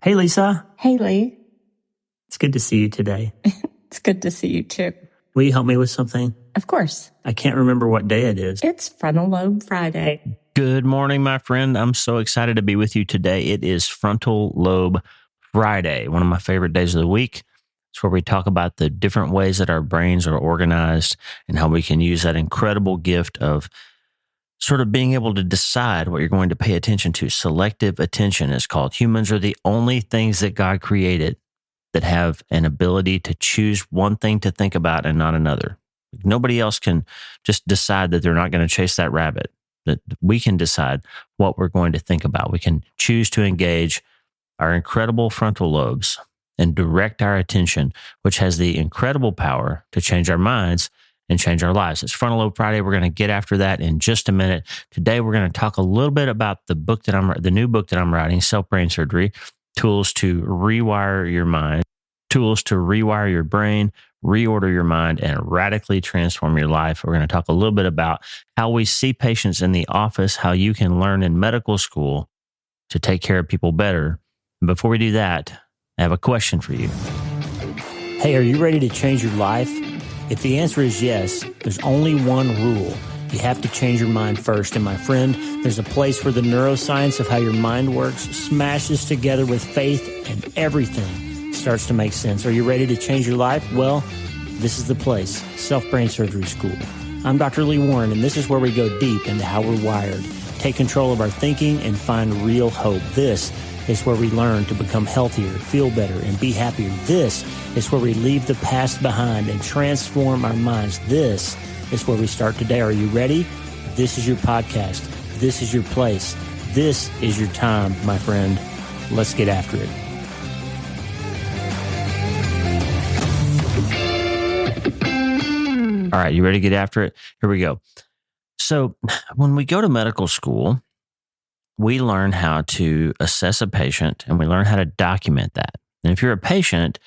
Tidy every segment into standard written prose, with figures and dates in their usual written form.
Hey, Lisa. Hey, Lee. It's good to see you today. It's good to see you too. Will you help me with something? Of course. I can't remember what day it is. It's Frontal Lobe Friday. Good morning, my friend. I'm so excited to be with you today. It is Frontal Lobe Friday, one of my favorite days of the week. It's where we talk about the different ways that our brains are organized and how we can use that incredible gift of sort of being able to decide what you're going to pay attention to. Selective attention is called. Humans are the only things that God created that have an ability to choose one thing to think about and not another. Nobody else can just decide that they're not going to chase that rabbit. That we can decide what we're going to think about. We can choose to engage our incredible frontal lobes and direct our attention, which has the incredible power to change our minds and change our lives. It's Frontal Lobe Friday. We're going to get after that in just a minute. Today, we're going to talk a little bit about the new book that I'm writing, Self-Brain Surgery, Tools to Rewire Your Mind, Tools to Rewire Your Brain, Reorder Your Mind, and Radically Transform Your Life. We're going to talk a little bit about how we see patients in the office, how you can learn in medical school to take care of people better. And before we do that, I have a question for you. Hey, are you ready to change your life? If the answer is yes, there's only one rule. You have to change your mind first. And my friend, there's a place where the neuroscience of how your mind works smashes together with faith and everything starts to make sense. Are you ready to change your life? Well, this is the place, Self-Brain Surgery School. I'm Dr. Lee Warren, and this is where we go deep into how we're wired, take control of our thinking, and find real hope. This is where we learn to become healthier, feel better, and be happier. This is where we leave the past behind and transform our minds. This is where we start today. Are you ready? This is your podcast. This is your place. This is your time, my friend. Let's get after it. All right, you ready to get after it? Here we go. So when we go to medical school, we learn how to assess a patient and we learn how to document that. And if you're a patient,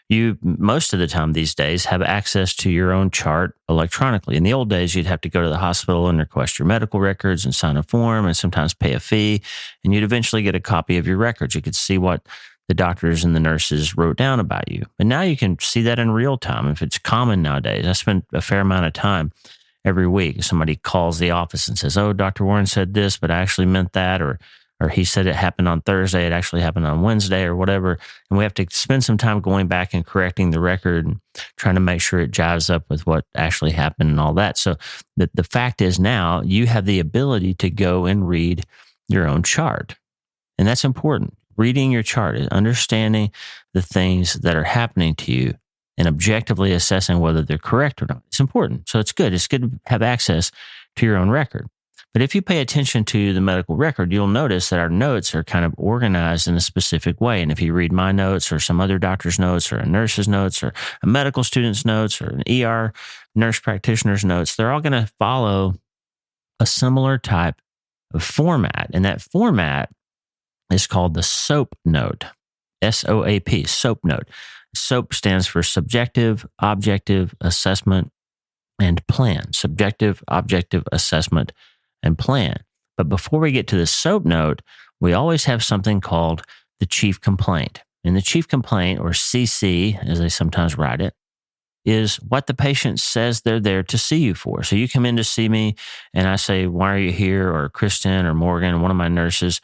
you most of the time these days have access to your own chart electronically. In the old days, you'd have to go to the hospital and request your medical records and sign a form and sometimes pay a fee. And you'd eventually get a copy of your records. You could see what the doctors and the nurses wrote down about you. But now you can see that in real time. If it's common nowadays, I spend a fair amount of time every week. Somebody calls the office and says, "Oh, Dr. Warren said this, but I actually meant that," or he said it happened on Thursday, it actually happened on Wednesday, or whatever. And we have to spend some time going back and correcting the record and trying to make sure it jives up with what actually happened and all that. So the fact is now you have the ability to go and read your own chart. And that's important. Reading your chart is understanding the things that are happening to you and objectively assessing whether they're correct or not. It's important. So it's good. It's good to have access to your own record. But if you pay attention to the medical record, you'll notice that our notes are kind of organized in a specific way. And if you read my notes or some other doctor's notes or a nurse's notes or a medical student's notes or an ER nurse practitioner's notes, they're all going to follow a similar type of format. And that format is called the SOAP note, SOAP, SOAP note. SOAP stands for Subjective, Objective, Assessment, and Plan. Subjective, Objective, Assessment, and Plan. But before we get to the SOAP note, we always have something called the chief complaint. And the chief complaint, or CC, as they sometimes write it, is what the patient says they're there to see you for. So you come in to see me, and I say, "Why are you here?" Or Kristen or Morgan, one of my nurses,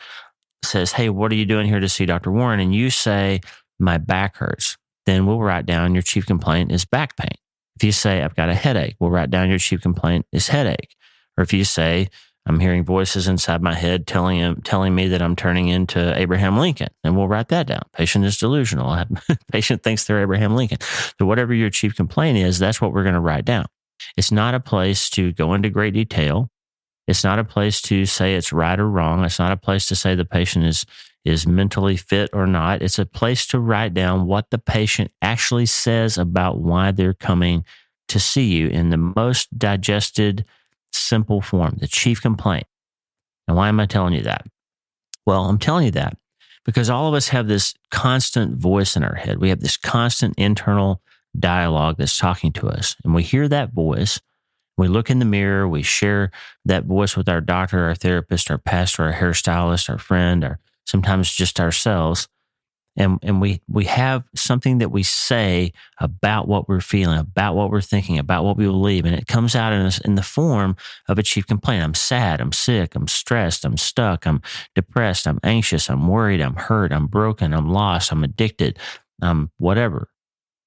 says, "Hey, what are you doing here to see Dr. Warren?" And you say, "My back hurts." Then we'll write down your chief complaint is back pain. If you say, "I've got a headache," we'll write down your chief complaint is headache. Or if you say, "I'm hearing voices inside my head telling me that I'm turning into Abraham Lincoln," and we'll write that down. Patient is delusional. Patient thinks they're Abraham Lincoln. So whatever your chief complaint is, that's what we're going to write down. It's not a place to go into great detail. It's not a place to say it's right or wrong. It's not a place to say the patient is mentally fit or not. It's a place to write down what the patient actually says about why they're coming to see you in the most digested, simple form, the chief complaint. Now, why am I telling you that? Well, I'm telling you that because all of us have this constant voice in our head. We have this constant internal dialogue that's talking to us. And we hear that voice. We look in the mirror, we share that voice with our doctor, our therapist, our pastor, our hairstylist, our friend, or sometimes just ourselves. And we have something that we say about what we're feeling, about what we're thinking, about what we believe. And it comes out in the form of a chief complaint. I'm sad, I'm sick, I'm stressed, I'm stuck, I'm depressed, I'm anxious, I'm worried, I'm hurt, I'm broken, I'm lost, I'm addicted, whatever,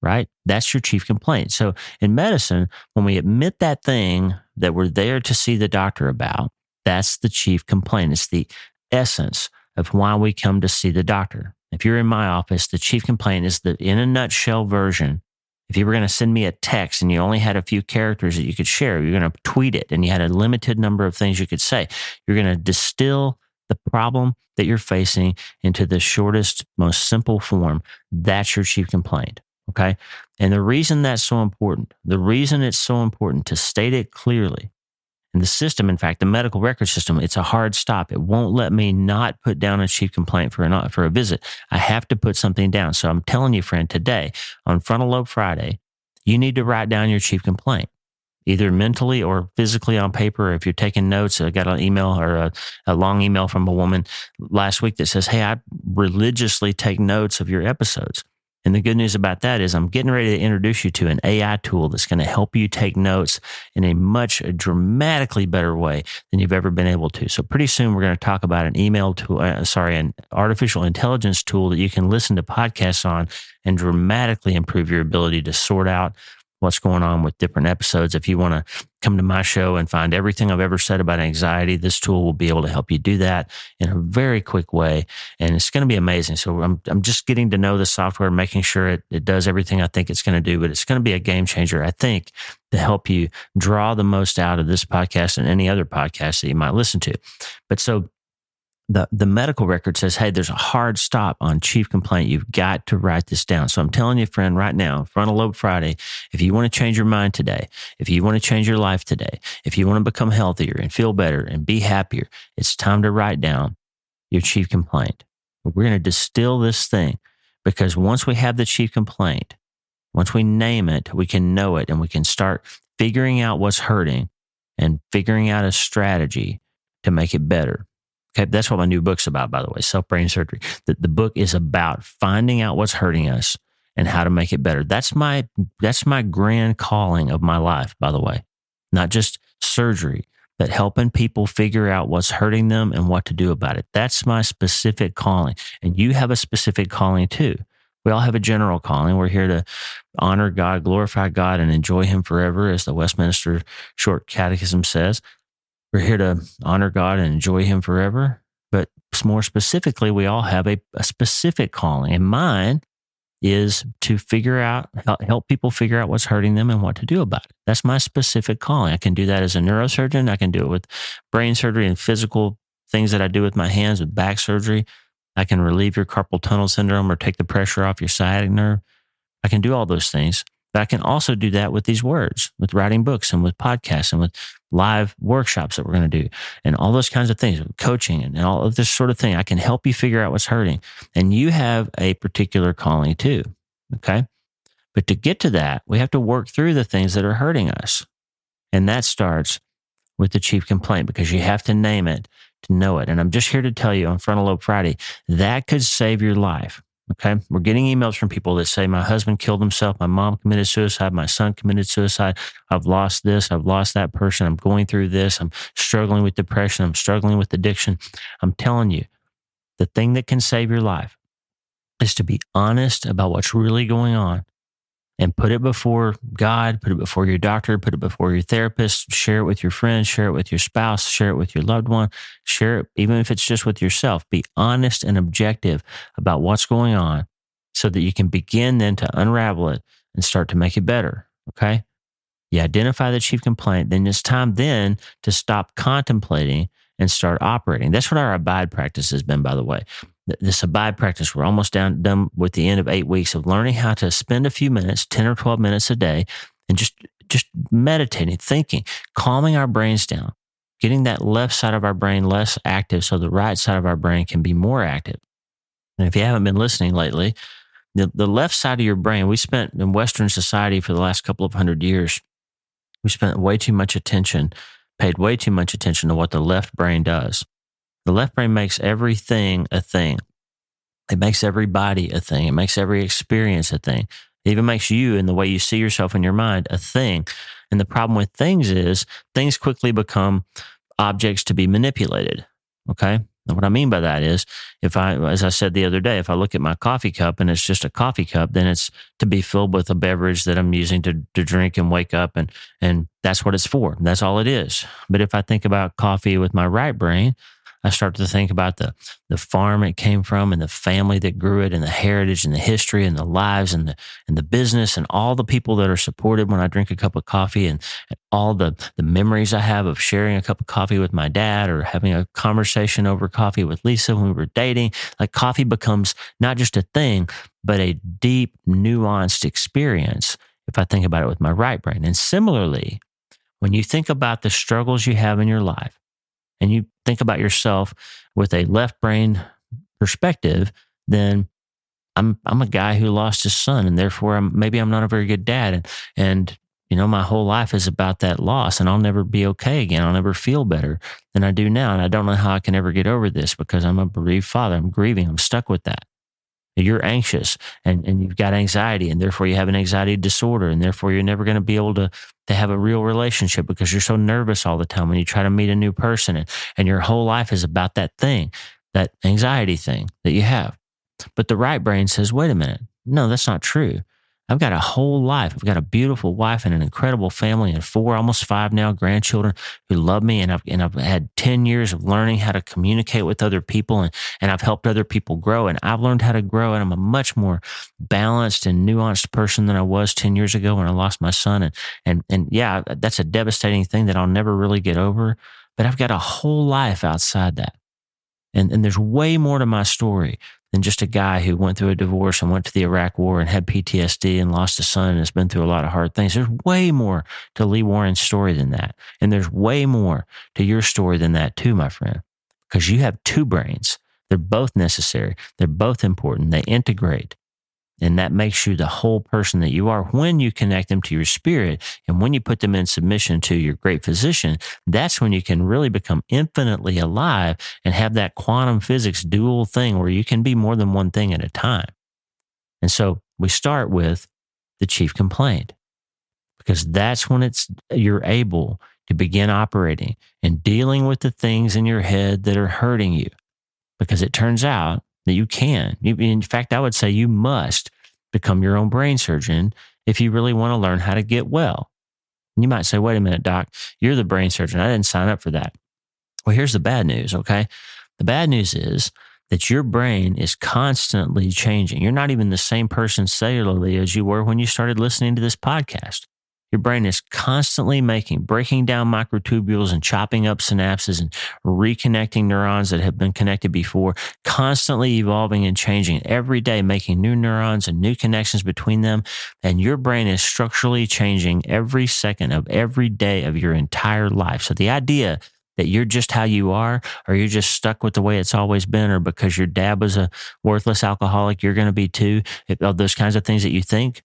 right? That's your chief complaint. So in medicine, when we admit that thing that we're there to see the doctor about, that's the chief complaint. It's the essence of why we come to see the doctor. If you're in my office, the chief complaint is the in a nutshell version. If you were going to send me a text and you only had a few characters that you could share, you're going to tweet it and you had a limited number of things you could say. You're going to distill the problem that you're facing into the shortest, most simple form. That's your chief complaint. Okay. And the reason that's so important, the reason it's so important to state it clearly, and the system, in fact, the medical record system, it's a hard stop. It won't let me not put down a chief complaint for a visit. I have to put something down. So I'm telling you, friend, today on Frontal Lobe Friday, you need to write down your chief complaint, either mentally or physically on paper. If you're taking notes, I got an email or a long email from a woman last week that says, hey, I religiously take notes of your episodes. And the good news about that is I'm getting ready to introduce you to an AI tool that's going to help you take notes in a much dramatically better way than you've ever been able to. So pretty soon we're going to talk about an an artificial intelligence tool that you can listen to podcasts on and dramatically improve your ability to sort out what's going on with different episodes. If you want to come to my show and find everything I've ever said about anxiety, this tool will be able to help you do that in a very quick way. And it's going to be amazing. So I'm just getting to know the software, making sure it does everything I think it's going to do, but it's going to be a game changer, I think, to help you draw the most out of this podcast and any other podcast that you might listen to. But so the medical record says, hey, there's a hard stop on chief complaint. You've got to write this down. So I'm telling you, friend, right now, Frontal Lobe Friday, if you want to change your mind today, if you want to change your life today, if you want to become healthier and feel better and be happier, it's time to write down your chief complaint. We're going to distill this thing because once we have the chief complaint, once we name it, we can know it and we can start figuring out what's hurting and figuring out a strategy to make it better. Okay, that's what my new book's about, by the way, Self-Brain Surgery. The book is about finding out what's hurting us and how to make it better. That's my grand calling of my life, by the way. Not just surgery, but helping people figure out what's hurting them and what to do about it. That's my specific calling. And you have a specific calling too. We all have a general calling. We're here to honor God, glorify God, and enjoy Him forever, as the Westminster Short Catechism says. We're here to honor God and enjoy Him forever. But more specifically, we all have a specific calling. And mine is to help people figure out what's hurting them and what to do about it. That's my specific calling. I can do that as a neurosurgeon. I can do it with brain surgery and physical things that I do with my hands, with back surgery. I can relieve your carpal tunnel syndrome or take the pressure off your sciatic nerve. I can do all those things. But I can also do that with these words, with writing books and with podcasts and with live workshops that we're going to do and all those kinds of things, coaching and all of this sort of thing. I can help you figure out what's hurting. And you have a particular calling too. Okay. But to get to that, we have to work through the things that are hurting us. And that starts with the chief complaint because you have to name it to know it. And I'm just here to tell you on Frontal Lobe Friday, that could save your life. Okay. We're getting emails from people that say, my husband killed himself. My mom committed suicide. My son committed suicide. I've lost this. I've lost that person. I'm going through this. I'm struggling with depression. I'm struggling with addiction. I'm telling you, the thing that can save your life is to be honest about what's really going on and put it before God, put it before your doctor, put it before your therapist, share it with your friends, share it with your spouse, share it with your loved one, share it, even if it's just with yourself. Be honest and objective about what's going on so that you can begin then to unravel it and start to make it better. Okay. You identify the chief complaint, then it's time then to stop contemplating and start operating. That's what our abide practice has been, by the way. This abide practice, we're almost done with the end of 8 weeks of learning how to spend a few minutes, 10 or 12 minutes a day, and just meditating, thinking, calming our brains down, getting that left side of our brain less active so the right side of our brain can be more active. And if you haven't been listening lately, the left side of your brain, we spent in Western society for the last couple of 100 years, we spent paid way too much attention to what the left brain does. The left brain makes everything a thing. It makes everybody a thing. It makes every experience a thing. It even makes you and the way you see yourself in your mind a thing. And the problem with things is things quickly become objects to be manipulated. Okay. And what I mean by that is as I said the other day, if I look at my coffee cup and it's just a coffee cup, then it's to be filled with a beverage that I'm using to drink and wake up. And that's what it's for. That's all it is. But if I think about coffee with my right brain, I start to think about the farm it came from and the family that grew it and the heritage and the history and the lives and the business and all the people that are supported when I drink a cup of coffee and all the memories I have of sharing a cup of coffee with my dad or having a conversation over coffee with Lisa when we were dating. Like coffee becomes not just a thing, but a deep, nuanced experience if I think about it with my right brain. And similarly, when you think about the struggles you have in your life, and you think about yourself with a left brain perspective, then I'm a guy who lost his son, and therefore maybe I'm not a very good dad. And my whole life is about that loss, and I'll never be okay again. I'll never feel better than I do now. And I don't know how I can ever get over this because I'm a bereaved father. I'm grieving. I'm stuck with that. You're anxious and you've got anxiety, and therefore you have an anxiety disorder, and therefore you're never going to be able to have a real relationship because you're so nervous all the time when you try to meet a new person, and your whole life is about that thing, that anxiety thing that you have. But the right brain says, wait a minute, no, that's not true. I've got a whole life. I've got a beautiful wife and an incredible family and 4, almost 5 now grandchildren who love me. And I've had 10 years of learning how to communicate with other people, and I've helped other people grow, and I've learned how to grow. And I'm a much more balanced and nuanced person than I was 10 years ago when I lost my son. And yeah, that's a devastating thing that I'll never really get over, but I've got a whole life outside that. And there's way more to my story than just a guy who went through a divorce and went to the Iraq War and had PTSD and lost a son and has been through a lot of hard things. There's way more to Lee Warren's story than that. And there's way more to your story than that too, my friend, because you have 2 brains. They're both necessary. They're both important. They integrate. And that makes you the whole person that you are when you connect them to your spirit. And when you put them in submission to your great physician, that's when you can really become infinitely alive and have that quantum physics dual thing where you can be more than one thing at a time. And so we start with the chief complaint, because that's when you're able to begin operating and dealing with the things in your head that are hurting you. Because it turns out that you can. In fact, I would say you must become your own brain surgeon if you really want to learn how to get well. And you might say, wait a minute, doc, you're the brain surgeon. I didn't sign up for that. Well, here's the bad news, okay? The bad news is that your brain is constantly changing. You're not even the same person cellularly as you were when you started listening to this podcast. Your brain is constantly breaking down microtubules and chopping up synapses and reconnecting neurons that have been connected before, constantly evolving and changing every day, making new neurons and new connections between them. And your brain is structurally changing every second of every day of your entire life. So the idea that you're just how you are, or you're just stuck with the way it's always been, or because your dad was a worthless alcoholic, you're going to be too, those kinds of things that you think.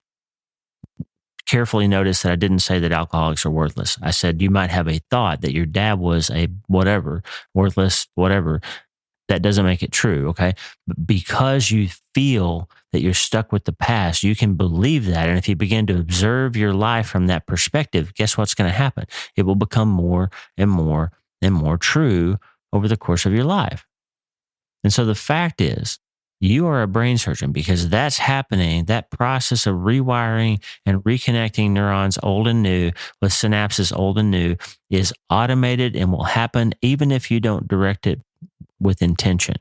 Carefully notice that I didn't say that alcoholics are worthless. I said you might have a thought that your dad was a whatever, worthless, whatever. That doesn't make it true, okay? But because you feel that you're stuck with the past, you can believe that. And if you begin to observe your life from that perspective, guess what's going to happen? It will become more and more and more true over the course of your life. And so the fact is, you are a brain surgeon because that's happening. That process of rewiring and reconnecting neurons old and new with synapses old and new is automated and will happen even if you don't direct it with intention.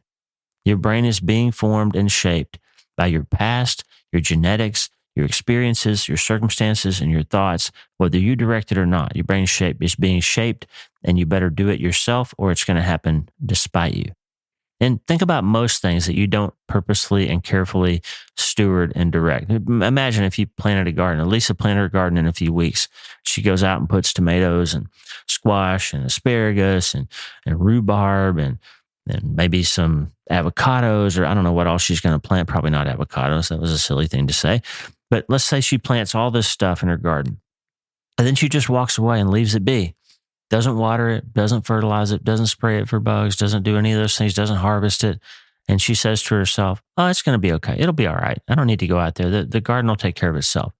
Your brain is being formed and shaped by your past, your genetics, your experiences, your circumstances, and your thoughts, whether you direct it or not. Your brain is being shaped, and you better do it yourself or it's going to happen despite you. And think about most things that you don't purposely and carefully steward and direct. Imagine if you planted a garden. Lisa planted her garden in a few weeks. She goes out and puts tomatoes and squash and asparagus and rhubarb and maybe some avocados, or I don't know what else she's going to plant. Probably not avocados. That was a silly thing to say. But let's say she plants all this stuff in her garden. And then she just walks away and leaves it be. Doesn't water it, doesn't fertilize it, doesn't spray it for bugs, doesn't do any of those things, doesn't harvest it. And she says to herself, oh, it's going to be okay. It'll be all right. I don't need to go out there. The garden will take care of itself.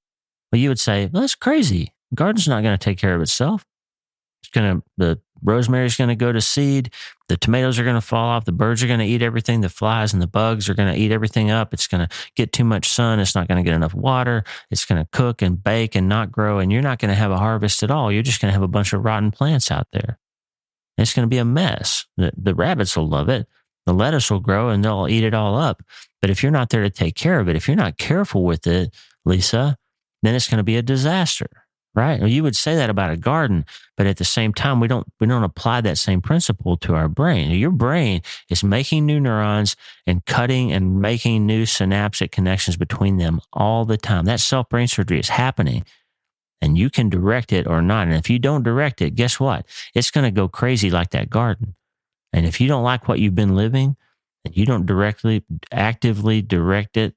Well, you would say, well, that's crazy. The garden's not going to take care of itself. The rosemary's going to go to seed. The tomatoes are going to fall off. The birds are going to eat everything. The flies and the bugs are going to eat everything up. It's going to get too much sun. It's not going to get enough water. It's going to cook and bake and not grow. And you're not going to have a harvest at all. You're just going to have a bunch of rotten plants out there. And it's going to be a mess. The rabbits will love it. The lettuce will grow and they'll eat it all up. But if you're not there to take care of it, if you're not careful with it, Lisa, then it's going to be a disaster, right? Well, you would say that about a garden, but at the same time, we don't apply that same principle to our brain. Your brain is making new neurons and cutting and making new synaptic connections between them all the time. That self-brain surgery is happening. And you can direct it or not. And if you don't direct it, guess what? It's going to go crazy like that garden. And if you don't like what you've been living and you don't actively direct it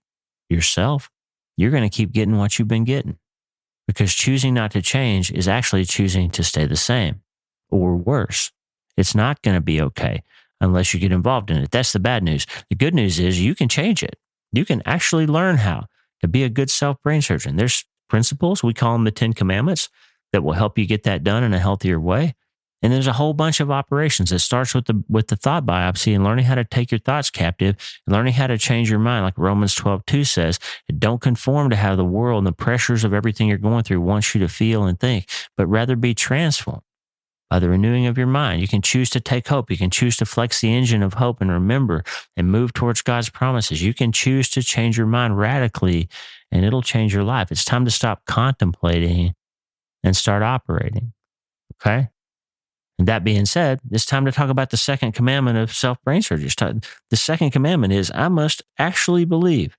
yourself, you're going to keep getting what you've been getting. Because choosing not to change is actually choosing to stay the same or worse. It's not going to be okay unless you get involved in it. That's the bad news. The good news is you can change it. You can actually learn how to be a good self-brain surgeon. There's principles, we call them the 10 commandments, that will help you get that done in a healthier way. And there's a whole bunch of operations. It starts with the thought biopsy and learning how to take your thoughts captive and learning how to change your mind. Like Romans 12:2 says, don't conform to how the world and the pressures of everything you're going through wants you to feel and think, but rather be transformed by the renewing of your mind. You can choose to take hope. You can choose to flex the engine of hope and remember and move towards God's promises. You can choose to change your mind radically and it'll change your life. It's time to stop contemplating and start operating. Okay? And that being said, it's time to talk about the second commandment of self-brain surgery. The second commandment is I must actually believe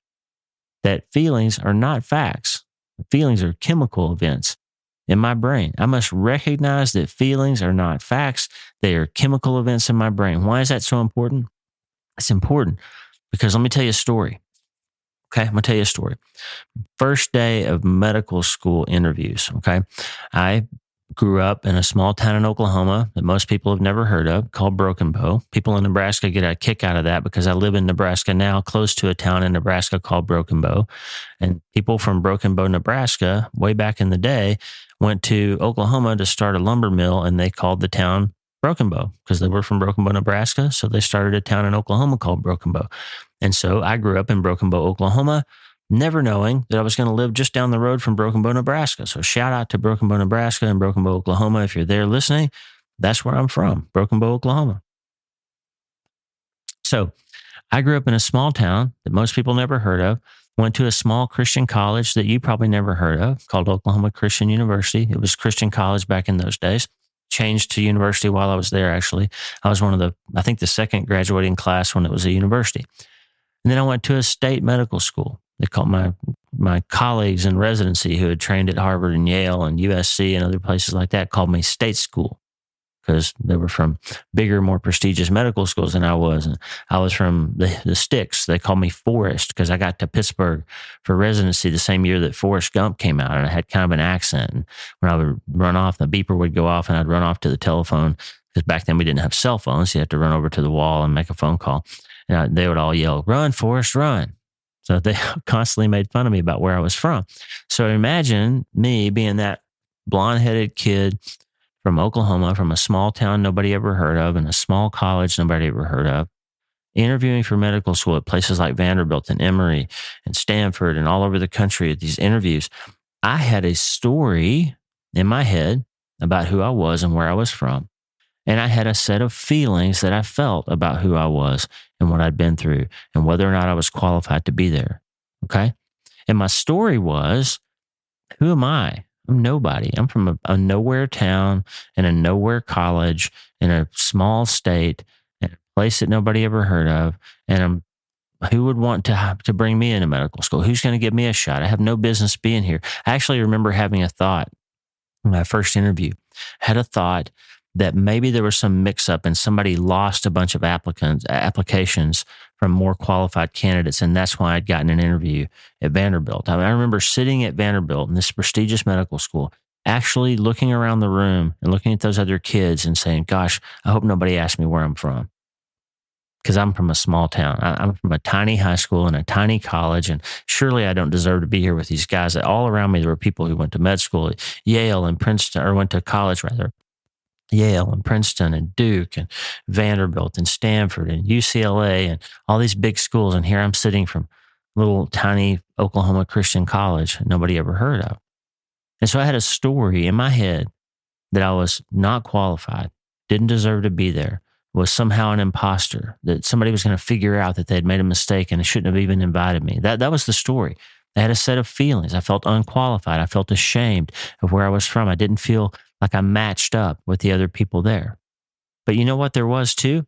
that feelings are not facts. Feelings are chemical events in my brain. I must recognize that feelings are not facts. They are chemical events in my brain. Why is that so important? It's important because let me tell you a story. Okay, I'm going to tell you a story. First day of medical school interviews, okay? I grew up in a small town in Oklahoma that most people have never heard of called Broken Bow. People in Nebraska get a kick out of that because I live in Nebraska now, close to a town in Nebraska called Broken Bow. And people from Broken Bow, Nebraska, way back in the day, went to Oklahoma to start a lumber mill and they called the town Broken Bow because they were from Broken Bow, Nebraska. So they started a town in Oklahoma called Broken Bow. And so I grew up in Broken Bow, Oklahoma, never knowing that I was going to live just down the road from Broken Bow, Nebraska. So shout out to Broken Bow, Nebraska and Broken Bow, Oklahoma. If you're there listening, that's where I'm from, Broken Bow, Oklahoma. So I grew up in a small town that most people never heard of, went to a small Christian college that you probably never heard of called Oklahoma Christian University. It was Christian college back in those days. Changed to university while I was there, actually. I was I think the second graduating class when it was a university. And then I went to a state medical school. They called my colleagues in residency who had trained at Harvard and Yale and USC and other places like that called me state school because they were from bigger, more prestigious medical schools than I was. And I was from the sticks. They called me Forrest because I got to Pittsburgh for residency the same year that Forrest Gump came out. And I had kind of an accent. And when I would run off, the beeper would go off and I'd run off to the telephone because back then we didn't have cell phones. You had to run over to the wall and make a phone call. And they would all yell, "Run, Forrest, run." So they constantly made fun of me about where I was from. So imagine me being that blonde-headed kid from Oklahoma, from a small town nobody ever heard of, and a small college nobody ever heard of, interviewing for medical school at places like Vanderbilt and Emory and Stanford and all over the country at these interviews. I had a story in my head about who I was and where I was from. And I had a set of feelings that I felt about who I was and what I'd been through and whether or not I was qualified to be there. Okay. And my story was, who am I? I'm nobody. I'm from a nowhere town and a nowhere college in a small state in a place that nobody ever heard of. And who would want to bring me into medical school? Who's going to give me a shot? I have no business being here. I actually remember having a thought in my first interview, had a thought that maybe there was some mix-up and somebody lost a bunch of applications from more qualified candidates, and that's why I'd gotten an interview at Vanderbilt. I remember sitting at Vanderbilt in this prestigious medical school, actually looking around the room and looking at those other kids and saying, gosh, I hope nobody asked me where I'm from. because I'm from a small town. I'm from a tiny high school and a tiny college, and surely I don't deserve to be here with these guys. All around me, there were people who went to med school at Yale and Princeton, or went to college rather, Yale and Princeton and Duke and Vanderbilt and Stanford and UCLA and all these big schools. And here I'm sitting from little tiny Oklahoma Christian college nobody ever heard of. And so I had a story in my head that I was not qualified, didn't deserve to be there, was somehow an imposter, that somebody was going to figure out that they'd made a mistake and they shouldn't have even invited me. That was the story. I had a set of feelings. I felt unqualified. I felt ashamed of where I was from. I didn't feel like I matched up with the other people there. But you know what there was too?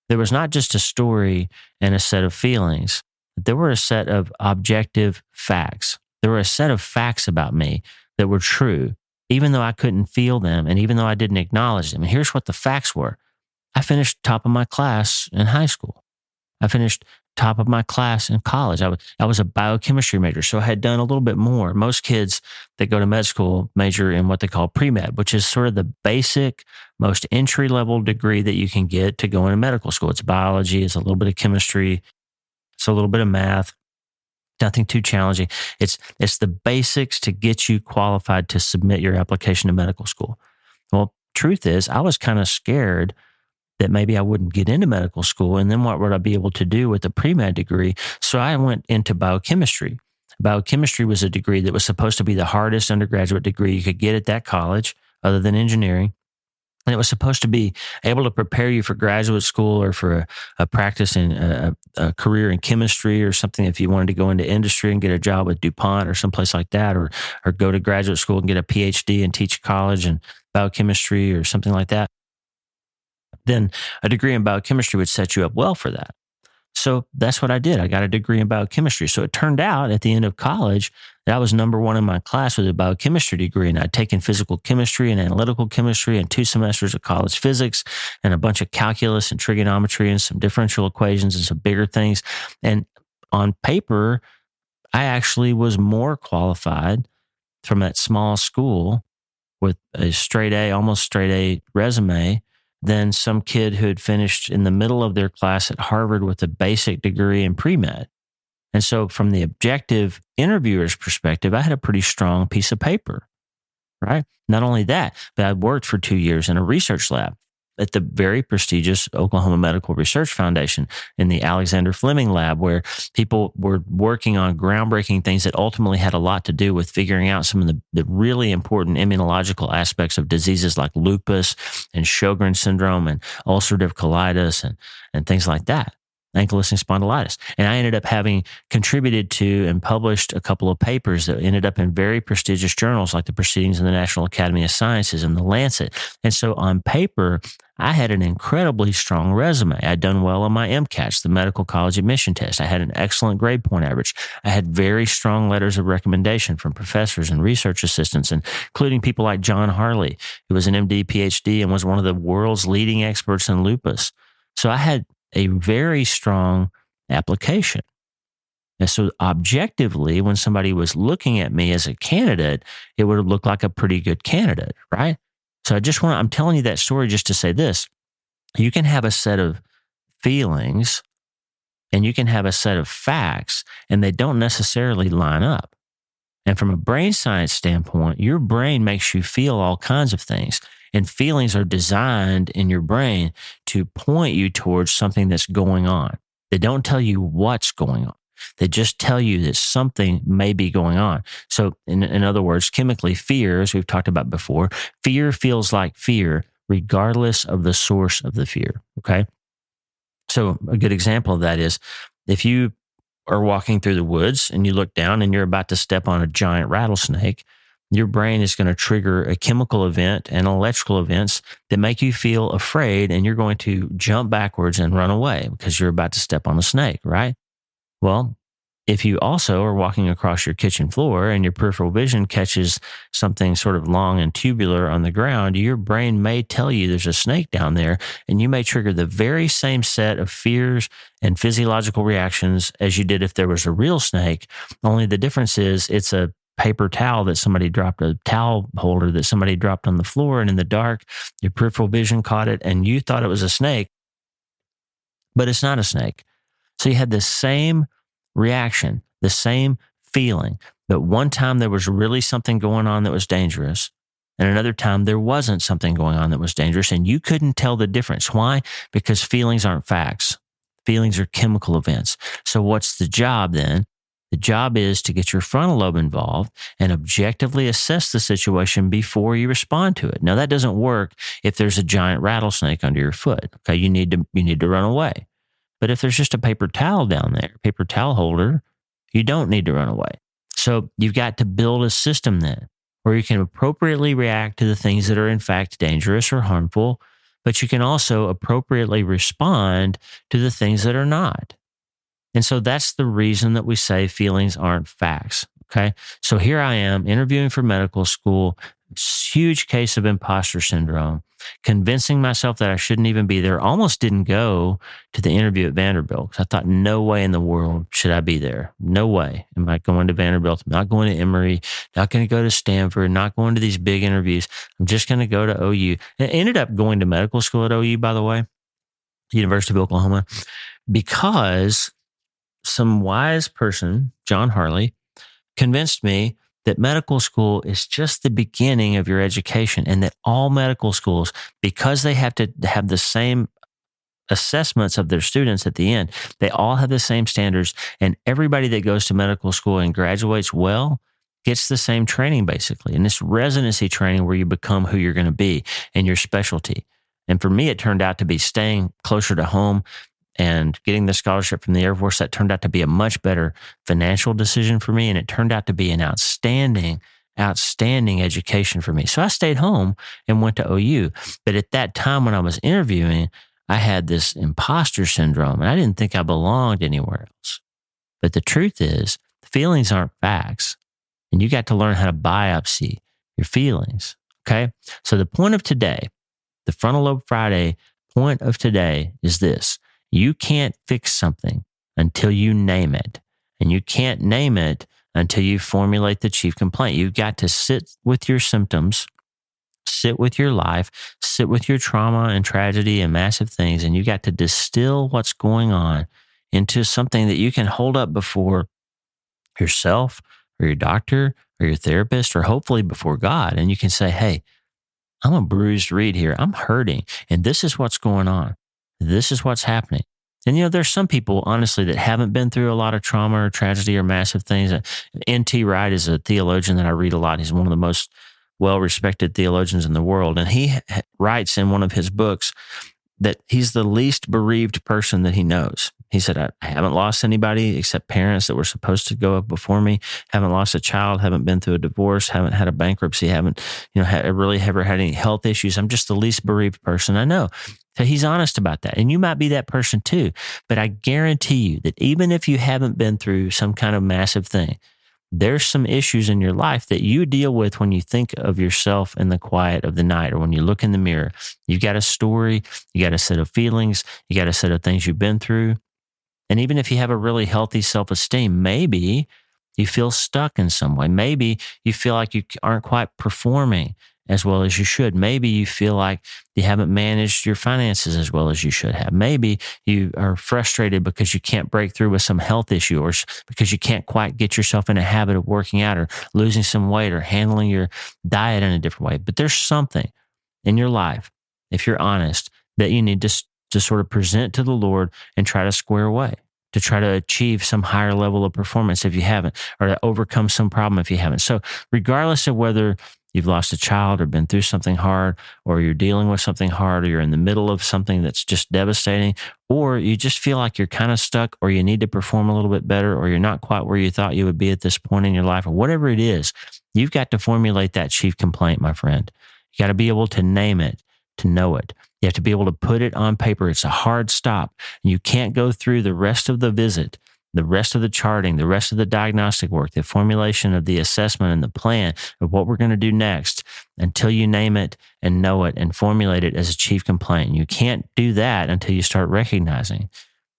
There was not just a story and a set of feelings. There were a set of objective facts. There were a set of facts about me that were true, even though I couldn't feel them and even though I didn't acknowledge them. And here's what the facts were. I finished top of my class in high school. I finished top of my class in college. I was a biochemistry major, so I had done a little bit more. Most kids that go to med school major in what they call pre-med, which is sort of the basic, most entry-level degree that you can get to go into medical school. It's biology, it's a little bit of chemistry, it's a little bit of math, nothing too challenging. It's the basics to get you qualified to submit your application to medical school. Well, truth is, I was kind of scared that maybe I wouldn't get into medical school, and then what would I be able to do with a pre-med degree? So I went into biochemistry. Biochemistry was a degree that was supposed to be the hardest undergraduate degree you could get at that college, other than engineering. And it was supposed to be able to prepare you for graduate school or for a practice in a career in chemistry or something if you wanted to go into industry and get a job with DuPont or someplace like that, or go to graduate school and get a PhD and teach college in biochemistry or something like that. Then a degree in biochemistry would set you up well for that. So that's what I did. I got a degree in biochemistry. So it turned out at the end of college that I was number one in my class with a biochemistry degree, and I'd taken physical chemistry and analytical chemistry and 2 semesters of college physics and a bunch of calculus and trigonometry and some differential equations and some bigger things. And on paper, I actually was more qualified from that small school with a straight A, almost straight A resume than some kid who had finished in the middle of their class at Harvard with a basic degree in pre-med. And so from the objective interviewer's perspective, I had a pretty strong piece of paper, right? Not only that, but I worked for 2 years in a research lab at the very prestigious Oklahoma Medical Research Foundation in the Alexander Fleming lab, where people were working on groundbreaking things that ultimately had a lot to do with figuring out some of the really important immunological aspects of diseases like lupus and Sjogren's syndrome and ulcerative colitis and things like that, ankylosing spondylitis. And I ended up having contributed to and published a couple of papers that ended up in very prestigious journals like the Proceedings of the National Academy of Sciences and the Lancet. And so on paper, I had an incredibly strong resume. I'd done well on my MCATs, the medical college admission test. I had an excellent grade point average. I had very strong letters of recommendation from professors and research assistants, including people like John Harley, who was an MD, PhD, and was one of the world's leading experts in lupus. So I had a very strong application. And so objectively, when somebody was looking at me as a candidate, it would have looked like a pretty good candidate, right? So I'm telling you that story just to say this. You can have a set of feelings and you can have a set of facts, and they don't necessarily line up. And from a brain science standpoint, your brain makes you feel all kinds of things. And feelings are designed in your brain to point you towards something that's going on. They don't tell you what's going on. They just tell you that something may be going on. So in other words, chemically, fear, as we've talked about before, fear feels like fear regardless of the source of the fear, okay? So a good example of that is if you are walking through the woods and you look down and you're about to step on a giant rattlesnake, your brain is going to trigger a chemical event and electrical events that make you feel afraid, and you're going to jump backwards and run away because you're about to step on a snake, right? Well, if you also are walking across your kitchen floor and your peripheral vision catches something sort of long and tubular on the ground, your brain may tell you there's a snake down there, and you may trigger the very same set of fears and physiological reactions as you did if there was a real snake. Only the difference is it's a paper towel that somebody dropped, a towel holder that somebody dropped on the floor, and in the dark, your peripheral vision caught it and you thought it was a snake. but it's not a snake. So you had the same reaction, the same feeling, but one time there was really something going on that was dangerous, and another time there wasn't something going on that was dangerous, and you couldn't tell the difference. Why? Because feelings aren't facts. Feelings are chemical events. So what's the job then? The job is to get your frontal lobe involved and objectively assess the situation before you respond to it. Now that doesn't work if there's a giant rattlesnake under your foot. Okay, you need to run away. But if there's just a paper towel down there, paper towel holder, you don't need to run away. So you've got to build a system then where you can appropriately react to the things that are in fact dangerous or harmful, but you can also appropriately respond to the things that are not. And so that's the reason that we say feelings aren't facts. Okay. So here I am interviewing for medical school, huge case of imposter syndrome, convincing myself that I shouldn't even be there. Almost didn't go to the interview at Vanderbilt because I thought, no way in the world should I be there. No way am I going to Vanderbilt. I'm not going to Emory, not going to go to Stanford, not going to these big interviews. I'm just going to go to OU. And I ended up going to medical school at OU, by the way, University of Oklahoma, because some wise person, John Harley, convinced me that medical school is just the beginning of your education, and that all medical schools, because they have to have the same assessments of their students at the end, they all have the same standards, and everybody that goes to medical school and graduates well gets the same training basically. And this residency training where you become who you're going to be and your specialty. And for me, it turned out to be staying closer to home and getting the scholarship from the Air Force. That turned out to be a much better financial decision for me. And it turned out to be an outstanding education for me. So I stayed home and went to OU. But at that time when I was interviewing, I had this imposter syndrome and I didn't think I belonged anywhere else. But the truth is, feelings aren't facts. And you got to learn how to biopsy your feelings. Okay. So the point of today, the Frontal Lobe Friday point of today is this. You can't fix something until you name it. And you can't name it until you formulate the chief complaint. You've got to sit with your symptoms, sit with your life, sit with your trauma and tragedy and massive things, and you got to distill what's going on into something that you can hold up before yourself or your doctor or your therapist, or hopefully before God. And you can say, hey, I'm a bruised reed here. I'm hurting. And this is what's going on. This is what's happening. And, there's some people, honestly, that haven't been through a lot of trauma or tragedy or massive things. N.T. Wright is a theologian that I read a lot. He's one of the most well-respected theologians in the world. And he writes in one of his books that he's the least bereaved person that he knows. He said, I haven't lost anybody except parents that were supposed to go up before me, haven't lost a child, haven't been through a divorce, haven't had a bankruptcy, haven't, really ever had any health issues. I'm just the least bereaved person I know. So he's honest about that. And you might be that person too. But I guarantee you that even if you haven't been through some kind of massive thing, there's some issues in your life that you deal with when you think of yourself in the quiet of the night, or when you look in the mirror. You've got a story, you got a set of feelings, you got a set of things you've been through. And even if you have a really healthy self-esteem, maybe you feel stuck in some way. Maybe you feel like you aren't quite performing as well as you should. Maybe you feel like you haven't managed your finances as well as you should have. Maybe you are frustrated because you can't break through with some health issue, or because you can't quite get yourself in a habit of working out or losing some weight or handling your diet in a different way. But there's something in your life, if you're honest, that you need to sort of present to the Lord and try to square away, to try to achieve some higher level of performance if you haven't, or to overcome some problem if you haven't. So regardless of whether you've lost a child or been through something hard, or you're dealing with something hard, or you're in the middle of something that's just devastating, or you just feel like you're kind of stuck, or you need to perform a little bit better, or you're not quite where you thought you would be at this point in your life, or whatever it is, you've got to formulate that chief complaint, my friend. You got to be able to name it, to know it. You have to be able to put it on paper. It's a hard stop. You can't go through the rest of the visit, the rest of the charting, the rest of the diagnostic work, the formulation of the assessment and the plan of what we're going to do next until you name it and know it and formulate it as a chief complaint. You can't do that until you start recognizing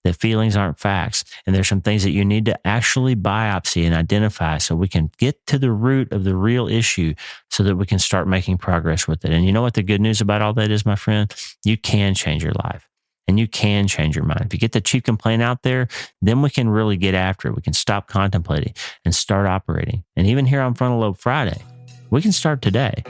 that feelings aren't facts. And there's some things that you need to actually biopsy and identify so we can get to the root of the real issue so that we can start making progress with it. And you know what the good news about all that is, my friend? You can change your life. And you can change your mind. If you get the chief complaint out there, then we can really get after it. We can stop contemplating and start operating. And even here on Frontal Lobe Friday, we can start today.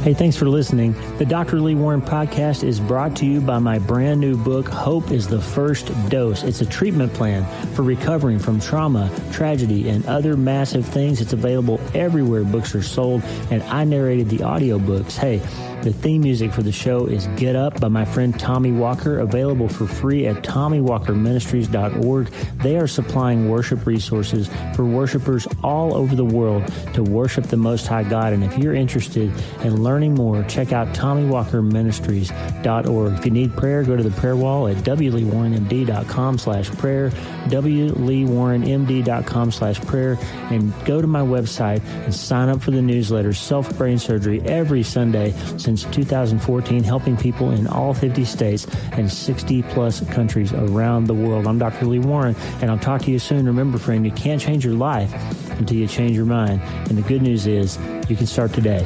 Hey, thanks for listening. The Dr. Lee Warren podcast is brought to you by my brand new book, Hope is the First Dose. It's a treatment plan for recovering from trauma, tragedy, and other massive things. It's available everywhere books are sold, and I narrated the audiobooks. Hey, the theme music for the show is Get Up by my friend Tommy Walker, available for free at TommyWalkerMinistries.org. They are supplying worship resources for worshipers all over the world to worship the Most High God. And if you're interested in learning more, check out TommyWalkerMinistries.org. If you need prayer, go to the prayer wall at wleewarrenmd.com/prayer, wleewarrenmd.com/prayer, and go to my website and sign up for the newsletter, Self-Brain Surgery, every Sunday since 2014, helping people in all 50 states and 60-plus countries around the world. I'm Dr. Lee Warren, and I'll talk to you soon. Remember, friend, you can't change your life until you change your mind. And the good news is you can start today.